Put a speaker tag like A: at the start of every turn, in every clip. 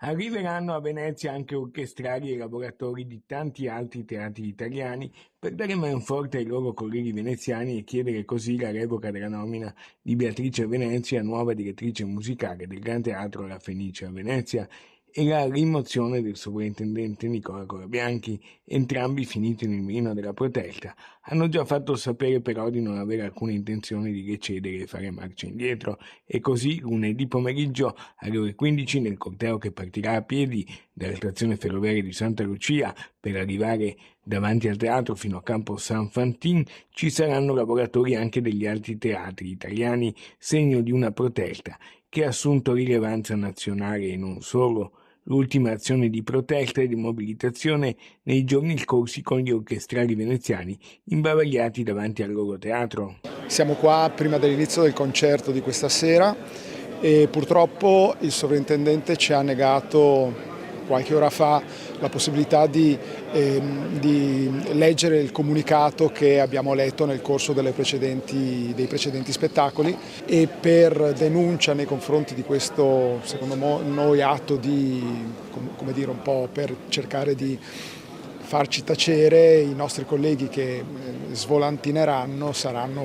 A: Arriveranno a Venezia anche orchestrali e lavoratori di tanti altri teatri italiani per dare manforte ai loro colleghi veneziani e chiedere così la revoca della nomina di Beatrice Venezia, nuova direttrice musicale del Gran Teatro La Fenice a Venezia, e la rimozione del sovrintendente Nicola Colabianchi, entrambi finiti nel mirino della protesta. Hanno già fatto sapere però di non avere alcuna intenzione di recedere e fare marcia indietro, e così lunedì pomeriggio alle ore 15 nel corteo che partirà a piedi dalla stazione ferroviaria di Santa Lucia per arrivare davanti al teatro fino a Campo San Fantin ci saranno lavoratori anche degli altri teatri italiani, segno di una protesta che ha assunto rilevanza nazionale e non solo. L'ultima azione di protesta e di mobilitazione nei giorni scorsi con gli orchestrali veneziani imbavagliati davanti al loro teatro.
B: Siamo qua prima dell'inizio del concerto di questa sera e purtroppo il sovrintendente ci ha negato qualche ora fa la possibilità di leggere il comunicato che abbiamo letto nel corso dei precedenti spettacoli, e per denuncia nei confronti di questo, secondo noi, atto di, come dire, un po' per cercare di farci tacere, i nostri colleghi che svolantineranno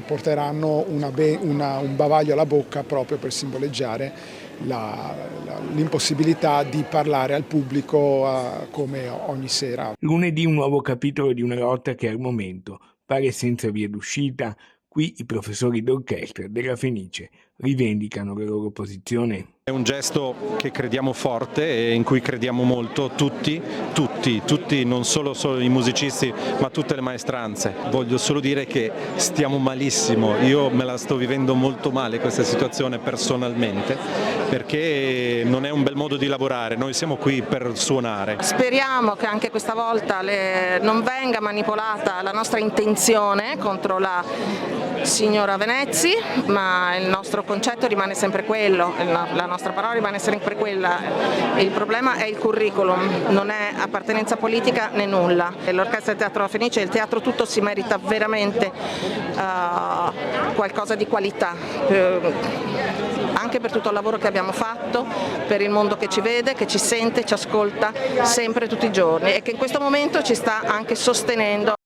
B: porteranno un bavaglio alla bocca proprio per simboleggiare l'impossibilità di parlare al pubblico come ogni sera.
A: Lunedì un nuovo capitolo di una lotta che al momento pare senza via d'uscita. Qui i professori d'orchestra della Fenice rivendicano la loro posizione.
C: È un gesto che crediamo forte e in cui crediamo molto tutti, non solo i musicisti, ma tutte le maestranze. Voglio solo dire che stiamo malissimo, io me la sto vivendo molto male questa situazione personalmente, perché non è un bel modo di lavorare, noi siamo qui per suonare.
D: Speriamo che anche questa volta non venga manipolata la nostra intenzione contro la signora Venezzi, ma il nostro concetto rimane sempre quello, la nostra parola rimane sempre quella. Il problema è il curriculum, non è appartenenza politica né nulla. L'Orchestra del Teatro La Fenice e il teatro tutto si merita veramente qualcosa di qualità, anche per tutto il lavoro che abbiamo fatto, per il mondo che ci vede, che ci sente, ci ascolta sempre tutti i giorni e che in questo momento ci sta anche sostenendo